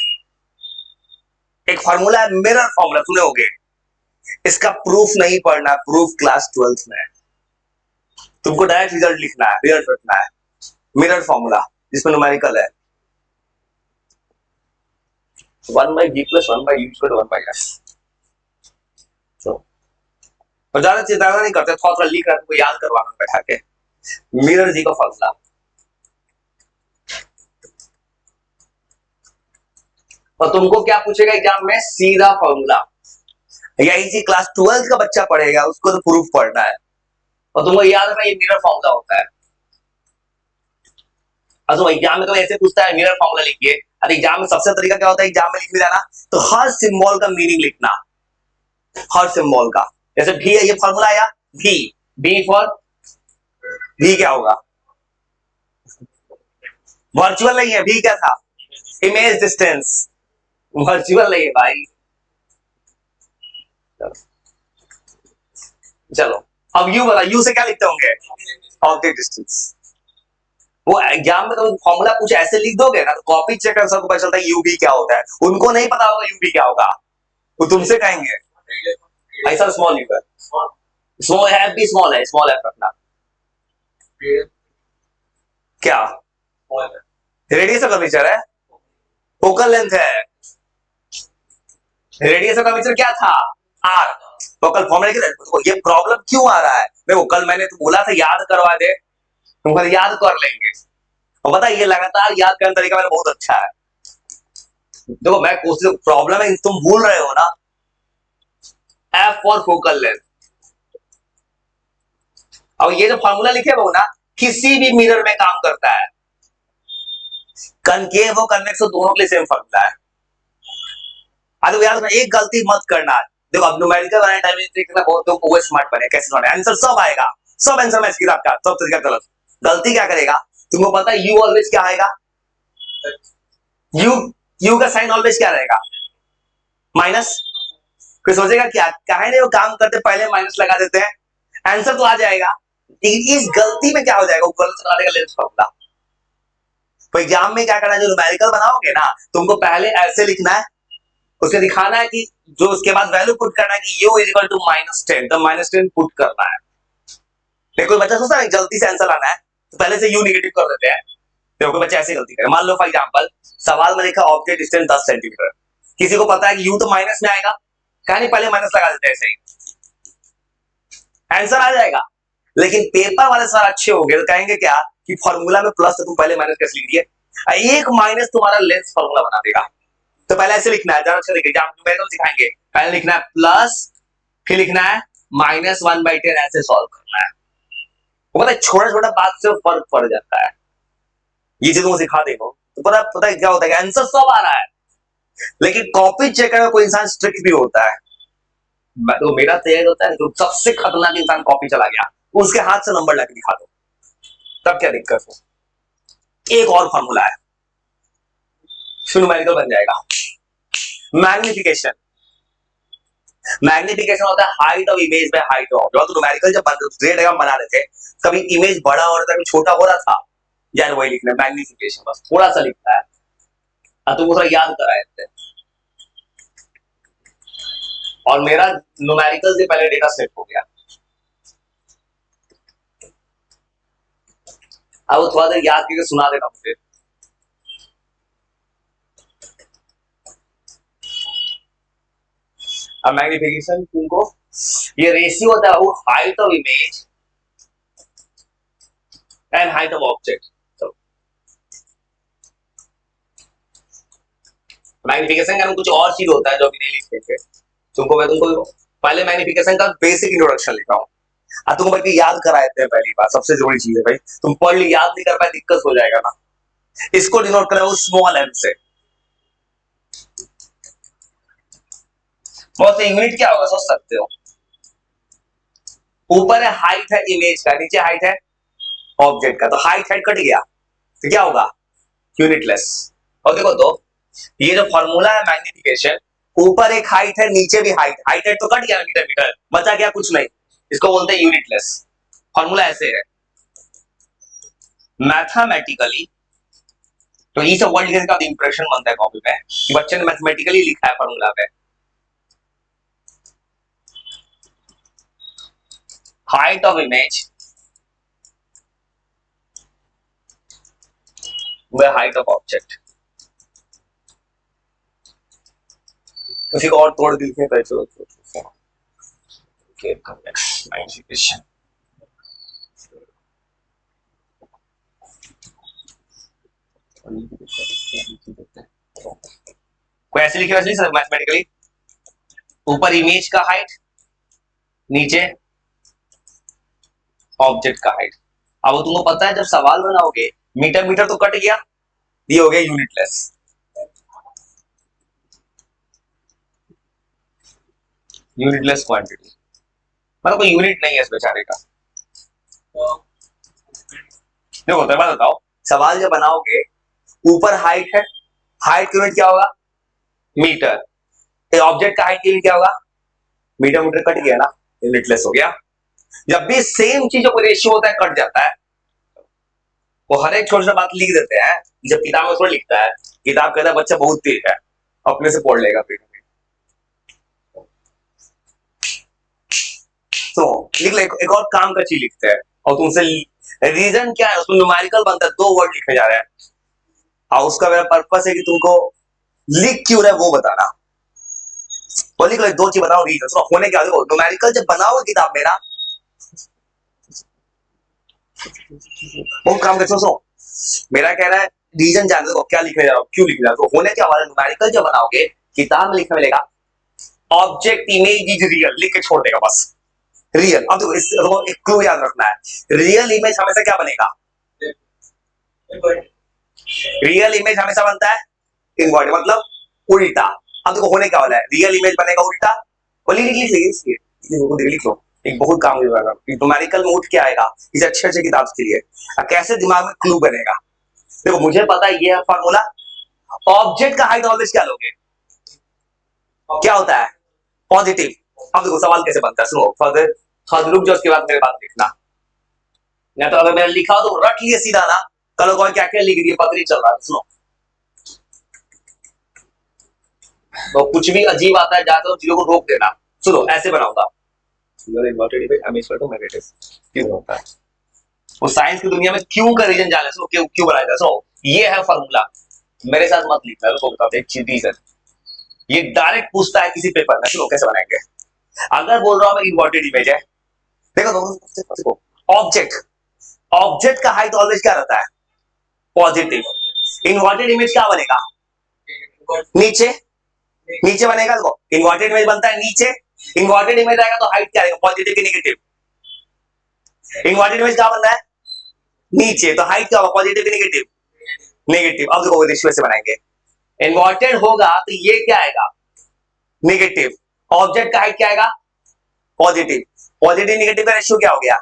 एक फॉर्मूला है मिरर फॉर्मूला, सुने होगे, इसका प्रूफ नहीं पढ़ना, प्रूफ क्लास 12th में। तुमको डायरेक्ट रिजल्ट लिखना है, रिजल्ट रखना है, मिरर फॉर्मूला जिसमें न्यूमेरिकल है 1/v + 1/u = 1/s। तो ज्यादा चिंता नहीं करते, थोड़ा थोड़ा लिख रहा है, तुमको याद करवाना बैठा के मिरर जी का फॉर्मूला। और तुमको क्या पूछेगा एग्जाम में, सीधा फॉर्मूला, यही चीज क्लास 12th का बच्चा पढ़ेगा, उसको तो प्रूफ पढ़ना है, और तुमको याद रखना ये मिरर फॉर्मूला होता है। तो एग्जाम में तो ऐसे पूछता है मिरर फॉर्मूला लिखिए, और एग्जाम में सबसे तरीका क्या होता है, एग्जाम में लिखने जाना तो हर सिंबल का मीनिंग लिखना, हर सिंबल का। जैसे भी है, ये फॉर्मूला आया भी, बी फॉर भी क्या होगा, वर्चुअल नहीं है, भी क्या था, इमेज डिस्टेंस, वर्चुअल नहीं है भाई। चलो अब यू बता, यू से क्या लिखते होंगे, ऑब्जेक्ट डिस्टेंस। वो एग्जाम में तो फॉर्मूला पूछे ऐसे लिख दोगे ना, तो कॉपी चेक कर सबको पता चलता है यूबी क्या होता है, उनको नहीं पता होगा यूबी क्या होगा, वो तुमसे कहेंगे ऐसा स्मॉल लिखा, स्मॉल है भी, स्मॉल है, स्मॉल एफ रखना। क्या रेडियस ऑफ कर्वेचर है, फोकल लेंथ है, रेडियस ऑफ कर्वेचर क्या था, आर। तो कल फॉर्मूला देखो ये प्रॉब्लम क्यों आ रहा है, देखो कल मैंने तो बोला था याद करवा दे, तुम याद कर लेंगे, और पता ये लगातार याद करने तरीका मेरा बहुत अच्छा है। देखो मैं कोशिश, प्रॉब्लम है तुम भूल रहे हो ना, एफ फॉर फोकल लेंथ। अब ये जो फॉर्मूला लिखे वो ना किसी भी मिरर में काम करता है, कनकेव हो कन्वेक्स हो दोनों के लिए सेम फॉर्मूला है। देखो यार एक गलती मत करना, देखो अब न्यूमेरिकल बनाने टाइम में बहुत लोग ओवर स्मार्ट बने, कैसे बने, आंसर सब आएगा, सब आंसर मैच किया आपका, सब तरीका गलत। गलती क्या करेगा, तुमको पता है यू ऑलवेज क्या आएगा, यू का साइन ऑलवेज क्या रहेगा, माइनस। कोई सोचेगा क्या काहे नहीं वो काम करते पहले माइनस लगा देते हैं, आंसर तो आ जाएगा, लेकिन इस गलती में क्या हो जाएगा, गलत लगा देगा लेंस फॉर्मूला, तो एग्जाम में क्या करना है, जो न्यूमेरिकल बनाओगे ना, तुमको पहले ऐसे लिखना है, उसके दिखाना है कि जो उसके बाद वैल्यू पुट करना है कि u इज इक्वल टू -10, तो -10 पुट करना है। देखो कोई बच्चा सोचता है जल्दी से आंसर आना है तो पहले से u नेगेटिव कर देते हैं, देखो कोई बच्चा ऐसे गलती करे। मान लो फॉर एग्जांपल सवाल में लिखा ऑब्जेक्ट डिस्टेंस 10 सेंटीमीटर, किसी को पता है कि u तो माइनस में आएगा, कहा नहीं पहले माइनस लगा देते हैं, ऐसे ही आंसर आ जाएगा। लेकिन पेपर वाले सर अच्छे हो गए तो कहेंगे क्या कि फॉर्मूला में प्लस तो तुम पहले माइनस कैसे लिख दिए, एक माइनस तुम्हारा लेस फॉर्मूला बना देगा। तो पहले ऐसे लिखना है, जरा अच्छा देखिए, जब न्यूमेरिकल सिखाएंगे पहले लिखना है प्लस, फिर लिखना है -1/10, ऐसे सॉल्व करना है। वो पता है छोटा छोटा बात से फर्क पड़ जाता है, ये चीज तुमको सिखा देगा तो पता है क्या होता है, आंसर सब आ रहा है, लेकिन कॉपी चेकर में कोई इंसान स्ट्रिक्ट भी होता है। तो मेरा तो यही होता है, जो सबसे खतरनाक इंसान कॉपी चला गया उसके हाथ से नंबर लाके दिखा दो, तब क्या दिक्कत है। एक और फॉर्मूला है, न्यूमेरिकल बन जाएगा। मैग्निफिकेशन, मैग्निफिकेशन होता है height of image by height of, जो न्यूमेरिकल जब ग्रेड डायग्राम बना रहे थे कभी इमेज बड़ा हो रहा था, कभी छोटा हो रहा था, यार वही लिखना है मैग्निफिकेशन, बस थोड़ा सा लिखना है, तुमको थोड़ा याद कराए थे। और मेरा न्यूमेरिकल से पहले डेटा सेट हो गया, अब वो थोड़ा देर याद करके सुना देना मुझे। अब मैग्निफिकेशन तुमको ये रेशियो होता है वो height of image and height of object. Magnification का कुछ और चीज होता है जो अभी नहीं लिखेंगे, तुमको मैं तुमको पहले मैग्निफिकेशन का बेसिक इंट्रोडक्शन लिखा हूं, तुमको बल्कि याद कराए थे पहली बार, सबसे जरूरी चीज है भाई, तुम पढ़ ली याद नहीं कर पाए दिक्कत हो जाएगा ना। इसको डिनोट करें स्मॉल एम से, बहुत यूनिट क्या होगा सोच सकते हो, ऊपर है हाइट है इमेज का, नीचे हाइट है ऑब्जेक्ट का, तो हाइट हाइट कट गया तो क्या होगा यूनिटलेस। और देखो तो ये जो फॉर्मूला है मैग्निफिकेशन, ऊपर एक हाइट है नीचे भी हाइट, हाइट है तो कट गया मीटर मीटर, बचा गया कुछ नहीं, इसको बोलते हैं यूनिटलेस। फॉर्मूला ऐसे है मैथमेटिकली, तो ये सब वर्ड लिखने का इंप्रेशन बनता है कॉपी पे कि बच्चे ने मैथमेटिकली लिखा है फॉर्मूला पे। Height of image by height of object, उसी को और तोड़ दिखे तो चलो मैग्निफिकेशन कोई ऐसे लिखे वैसे नहीं मैथमेटिकली, ऊपर इमेज का हाइट नीचे ऑब्जेक्ट का हाइट। अब वो तुमको पता है जब सवाल बनाओगे मीटर मीटर तो कट गया, ये हो गया यूनिटलेस। यूनिटलेस क्वांटिटी मतलब कोई यूनिट नहीं है इस बेचारे का। देखो तो बात बताओ, सवाल जब बनाओगे ऊपर हाइट है, हाइट की यूनिट क्या होगा मीटर, ऑब्जेक्ट का हाइट की यूनिट क्या होगा मीटर, मीटर कट गया ना यूनिटलेस हो गया। जब भी सेम चीजों को रेशियो होता है कट जाता है, वो हर एक छोटा सा बात लिख देते हैं, जब किताब में थोड़ा लिखता है, किताब कहता है बच्चा बहुत तेज है अपने से पढ़ लेगा फिर, तो लिख ले एक और काम का चीज लिखते हैं, और तुमसे रीजन क्या है उसमें न्यूमेरिकल बनता है, 2 वर्ड लिखे जा रहे हैं, और उसका मेरा पर्पस है कि तुमको लिख क्यों रहा है वो बताना। वो लिख लो 2 चीज बताओ रीजन, तो होने क्या, देखो न्यूमेरिकल जब बनाओगे किताब में ना, वो काम कैसे सुनो, मेरा कह रहा है रीजन जान दो क्या लिखने जा रहा हूं, क्यों लिखने जा रहा हूं, होने क्या वाला न्यूमेरिकल जब बनाओगे किताब में लिखने मिलेगा ऑब्जेक्ट इमेज इज रियल, लिख के छोड़ देगा बस रियल। अब देखो इसको एक क्लू याद रखना है, रियल इमेज हमेशा क्या बनेगा, रियल इमेज हमेशा बनता है इनवर्ट, मतलब उल्टा। अब देखो होने क्या वाला है, रियल इमेज बनेगा उल्टा, बोली लिख लो एक बहुत काम होगा, न्यूमेरिकल में उठ के आएगा इस अच्छे अच्छे किताब के लिए, कैसे दिमाग में क्लू बनेगा। देखो मुझे पता है ये है फॉर्मूला, ऑब्जेक्ट का हाइट ऑलवेज क्या लोगे, क्या होता है पॉजिटिव। अब देखो सवाल कैसे बनता है, सुनो फर्दर रुक जाओ, उसके बाद मेरे बात देखना, या तो अगर मैंने लिखा हो तो रट लिए सीधा ना, कल कोई क्या क्या लिख दिया पता नहीं चल रहा। सुनो, तो कुछ भी अजीब आता है जाकर उन चीजों को रोक देना। सुनो, ऐसे बनाऊंगा, क्यों होता है वो साइंस की दुनिया में क्यों का रीजन जाने। सुनो, क्यों क्यों बनाया। सुनो, ये है फॉर्मूला, मेरे साथ मत लिखना, रुको बताते एक चीज है। ये डायरेक्ट पूछता है किसी पेपर में। सुनो कैसे बनाएंगे। अगर बोल रहा हूं मैं इन्वर्टेड इमेज है, देखो ऑब्जेक्ट, ऑब्जेक्ट का हाइट ऑलवेज क्या रहता है, पॉजिटिव। इन्वर्टेड इमेज क्या बनेगा, नीचे, नीचे बनेगा। देखो इन्वर्टेड इमेज बनता है नीचे, इन्वर्टेड इमेज आएगा तो हाइट क्या आएगा, पॉजिटिव की नेगेटिव। इन्वर्टेड इमेज क्या बनता है, नीचे, तो हाइट क्या होगा, पॉजिटिव की नेगेटिव, नेगेटिव। अब देखो रेशियो से बनाएंगे, इन्वर्टेड होगा तो ये क्या आएगा, नेगेटिव। ऑब्जेक्ट का हाइट क्या आएगा, पॉजिटिव। पॉजिटिव नेगेटिव का रेशियो क्या हो गया,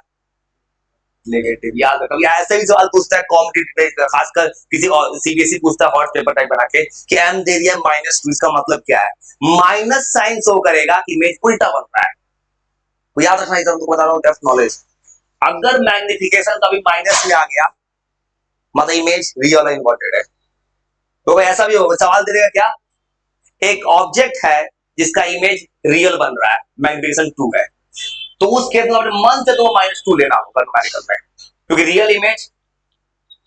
नेगेटिव। याद रखो, ऐसे भी सवाल पूछता है कॉम्पिटिटिव, खासकर किसी सीबीएसई पूछता है हॉट पेपर टाइप बना के कि एम दे दिया -2, इसका मतलब क्या है, माइनस साइन शो करेगा कि इमेज उल्टा बन रहा है। तो याद रखना, इधर तुमको बता रहा हूं डेप्थ नॉलेज। अगर मैग्निफिकेशन कभी माइनस में आ गया मतलब इमेज रियल इन्वर्टेड है। तो ऐसा भी होगा, सवाल दे देगा क्या, एक ऑब्जेक्ट है जिसका इमेज रियल बन रहा है, मैग्निफिकेशन 2 है, तो उस केस में मन से तो -2 लेना होगा न्यूमेरिकल में, क्योंकि रियल इमेज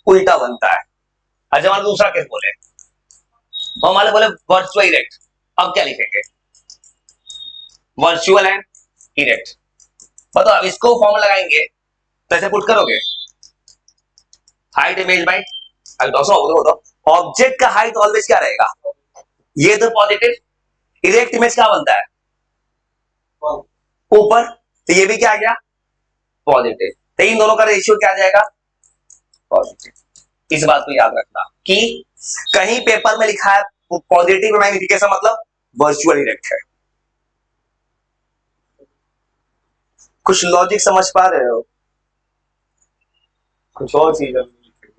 उल्टा बनता है। अच्छा हमारा दूसरा केस बोले, हमारे बोले वर्चुअल इरेक्ट, अब क्या लिखेंगे, वर्चुअल एंड इरेक्ट। बताओ अब इसको फॉर्म लगाएंगे तो ऐसे पुट करोगे, हाइट इमेज बाई, ऑब्जेक्ट का हाइट ऑलवेज क्या रहेगा, ये तो पॉजिटिव, इरेक्ट इमेज क्या बनता है, ऊपर, तो ये भी क्या आ गया, पॉजिटिव। तो इन दोनों का रेशियो क्या आ जाएगा, पॉजिटिव। इस बात को याद रखना कि कहीं पेपर में लिखा है पॉजिटिव मैग्निफिकेशन मतलब वर्चुअल इरेक्ट है। कुछ लॉजिक समझ पा रहे हो, कुछ और चीज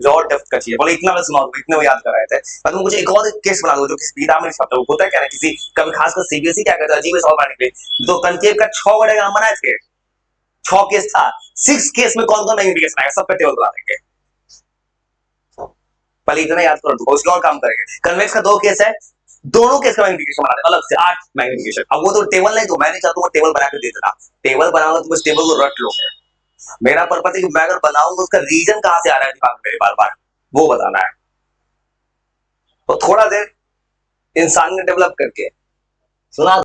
और डेप्थ का चाहिए, बोले इतना मैं सुना दूं, इतने वो याद कराए थे। पर तुम मुझे एक और केस बना दो जो किसी विधा में नहीं छपता होता है क्या ना, किसी कभी खासकर सीबीएसई क्या करता है अजीब सवाल बनाने के लिए, तो कंकेव का 6 बड़े नाम बनाए थे, 6 केस था, 6 केस में कौन कौन मैग्निफिकेशन आएगा सब पे टेबल बना देंगे। पहले इतना याद करो, तो उसके और काम करेंगे। कन्वेक्स का 2 केस है, दोनों केस का मैग्निफिकेशन बना दे अलग से 8 मैग्निफिकेशन। अब वो तो टेबल नहीं, तो मैं नहीं चाहता हूँ टेबल बना के दे देना, टेबल बनाऊंगा तो उस टेबल को रट लो। मेरा पर्पस है कि मैं अगर बनाऊंगा उसका रीजन कहां से आ रहा है दिमाग में मेरे बार बार, वो बताना है। तो थोड़ा देर इंसान ने डेवलप करके सुना